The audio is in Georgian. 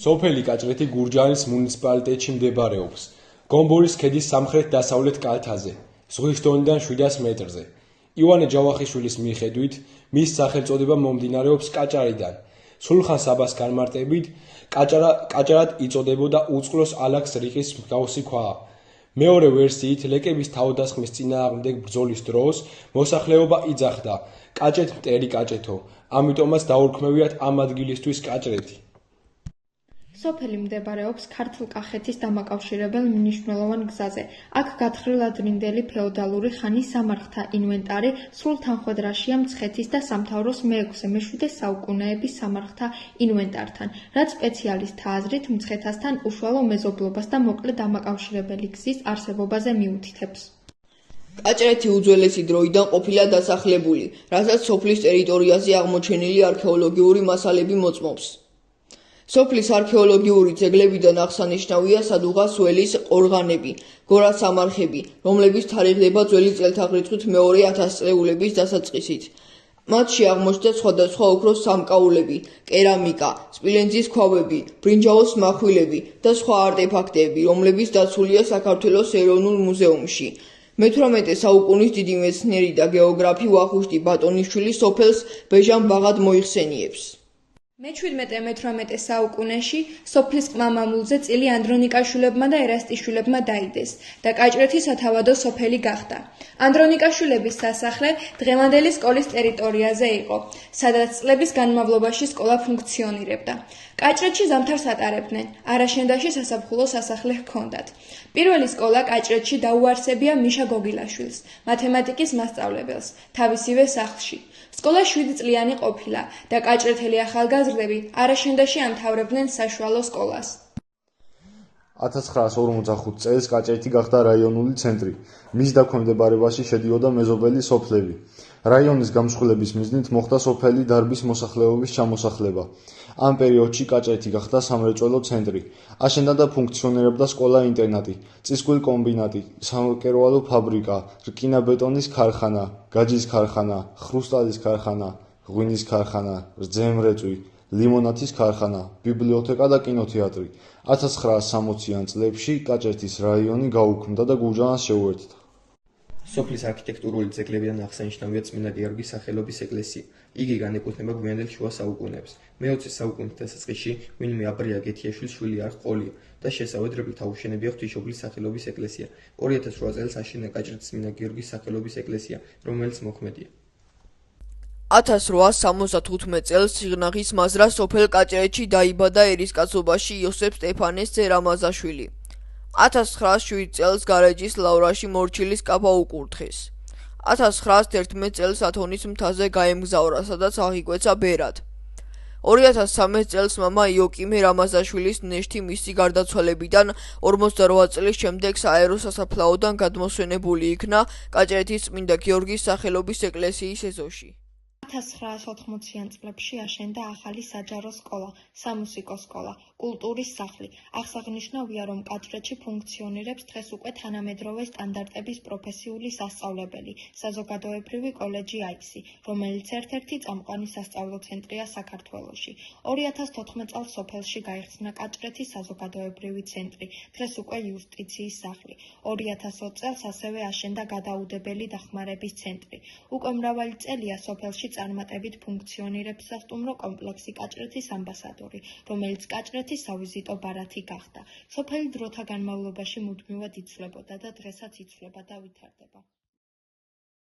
სოფელი კაჭრეთი გურჯაანის მუნიციპალიტეტში მდებარეობს. გომბორის ქედის სამხრეთ-დასავლეთ კალთაზე, ზღვის დონიდან 700 მეტრზე. ივანე ჯავახიშვილის მიხედვით, მის სახელწოდება მომდინარეობს კაჭარიდან. სულხან საბას განმარტებით, კაჭარად იწოდებოდა უწყლოს ალაგს რიყის მსგავსი ქვა. მეორე ვერსიით, ლეკების თავდასხმის წინააღმდეგ ბრძოლის დროს მოსახლეობა იძახდა კაჭეთ მტერი კაჭეთო, ამიტომაც დაურქმევიათ ამ ადგილისთვის კაჭრეთი. სოფელი მდებარეობს ქართლ-კახეთის დამაკავშირებელ მნიშვნელოვან გზაზე. აქ გათხრილ ადრინდელი ფეოდალური ხანის სამარხთა ინვენტარი სრულ თანხმდრაშია მცხეთის და სამთავროს მე-6-მე-7 საუკუნეების სამარხთა ინვენტართან, რაც სპეციალისტთა აზრით მცხეთასთან უშუალო მეზობლობას და მოკლე დამაკავშირებელი გზის არსებობაზე მიუთითებს. კაჭრეთი უძველესი დროიდან ყოფილა დასახლებული, რასაც სოფლის ტერიტორიაზე აღმოჩენილი არქეოლოგიური მასალები მოწმობს. სოფლის არქეოლოგიური ძეგლებიდან აღსანიშნავია სადუღას ველის ყორღანები, გორას სამარხები, რომლებიც თარიღდება ძველი წელთაღრიცხვით მეორე 1000 წლეულების დასაწყისით. მათში აღმოჩნდა სხვადასხვა ოქროს სამკაულები, კერამიკა, სპილენძის ქვაბები, ბრინჯაოს מחვილები და სხვა არტეფაქტები, რომლებიც დაცულია საქართველოს ეროვნულ მუზეუმში. მე-18 საუკუნის დიდი მეცნიერი და გეოგრაფი ვახუშტი ბატონიშვილი სოფელს ბეჟან-ბაღად მოიხსენიებს. მე-17-მე-18 საუკუნეში სოფლის ყმა-მამულზე წილი ანდრონიკაშვილებმა და ერასტიშვილებმა დაიდეს და კაჭრეთი სათავადო სოფელი გახდა. ანდრონიკაშვილების სასახლე დღევანდელი სკოლის ტერიტორიაზე იყო, სადაც წლების განმავლობაში სკოლა ფუნქციონირებდა. კაჭრეთში ზამთარს ატარებდნენ, არაშენდაში სასაფხულო სასახლე ჰქონდათ. პირველი სკოლა კაჭრეთში დაუარსებია მიშა გოგილაშვილს, მათემატიკის მასწავლებელს, თავისივე სახლში. სკოლა 7 წლიანი ყოფილა და კაჭრეთელი ახალგაზრდები არაშენდაში ამთავრებდნენ საშუალო სკოლას. 1945 წელს კაჭრეთი გახდა რაიონული ცენტრი. მის დაქვემდებარებაში შედიოდა მეზობელი სოფლები. რაიონის გამსხვილების მიზნით მოხდა სოფელი დარბის მოსახლეობის ჩამოსახლება. ამ პერიოდში კაჭრეთი გახდა სამრეწველო ცენტრი. აშენდა და ფუნქციონირებდა სკოლა-ინტერნატი, წისქვილი კომბინატი, სამკერვალო ფაბრიკა, რკინა-ბეტონის ქარხანა, გაჯის ქარხანა, ხრუსტალის ქარხანა, ღვინის ქარხანა, რძემრეწვი, ლიმონათის ქარხანა, ბიბლიოთეკა და კინოთეატრი. 1960-იან წლებში კაჭრეთის რაიონი გაუქმდა და გურჯაანს შეუერთდა. სოფლის არქიტექტურული ძეგლებიდან აღსანიშნავია წმინდა გიორგის სახელობის ეკლესია. იგი განეკუთვნება გვიანდელ შუა საუკუნეებს. მე-20 საუკუნის დასაწყისში ვინმე აბრია გეთიაშვილის შვილი არ ჰყოლია და შესაუერთებლად აუშენებია ღვთისმშობლის სახელობის ეკლესია. 2008 წელს აშენდა კაჭრეთის წმინდა გიორგის სახელობის ეკლესია, რომელიც მოქმედია. 1875 წელს სიღნაღის მაზრა სოფელ კაჭრეთში დაიბადა ერისკაცობაში იოსებ სტეფანეს ძე რამაზაშვილი. 1907 წელს გარეჯის ლავრაში მორჩილის კაბა უკურთხეს. 1911 წელს ათონის მთაზე გაემგზავრა, სადაც აღიკვეცა ბერად. 2013 წელს მამა იოკიმე რამაზაშვილის ნეშთი მისი გარდაცვალებიდან 48 წლის შემდეგ საერო სასაფლაოდან გადმოსვენებული იქნა კაჭრეთის წმინდა გიორგის სახელობის ეკლესიის ეზოში. 1980-იან წლებში აშენდა ახალი საჯარო სკოლა, სამუსიკო სკოლა, კულტურის სახლი. აღსანიშნავია, რომ კაჭრეთში ფუნქციონირებს დღეს უკვე თანამედროვე სტანდარტების პროფესიული სასწავლებელი, საზოგადოებრივი კოლეჯი აიქსი, რომელიც ერთ-ერთი წამყვანი სასწავლო ცენტრია საქართველოში. 2014 წელს სოფელში გაიხსნა კაჭრეთის საზოგადოებრივი ცენტრი, დღეს უკვე იუსტიციის სახლი. 2020 წელს ასევე აშენდა გადაუდებელი დახმარების ცენტრი. უკვე მრავალი წელია სოფელში წარმატებით ფუნქციონირებს სასტუმრო კომპლექსი კაჭრეთის ამბასადორი, რომელიც კაჭრეთის სავიზიტო ბარათი გახდა. სოფელი დროთა განმავლობაში მუდმივად იცვლებოდა და დღესაც იცვლება და ვითარდება.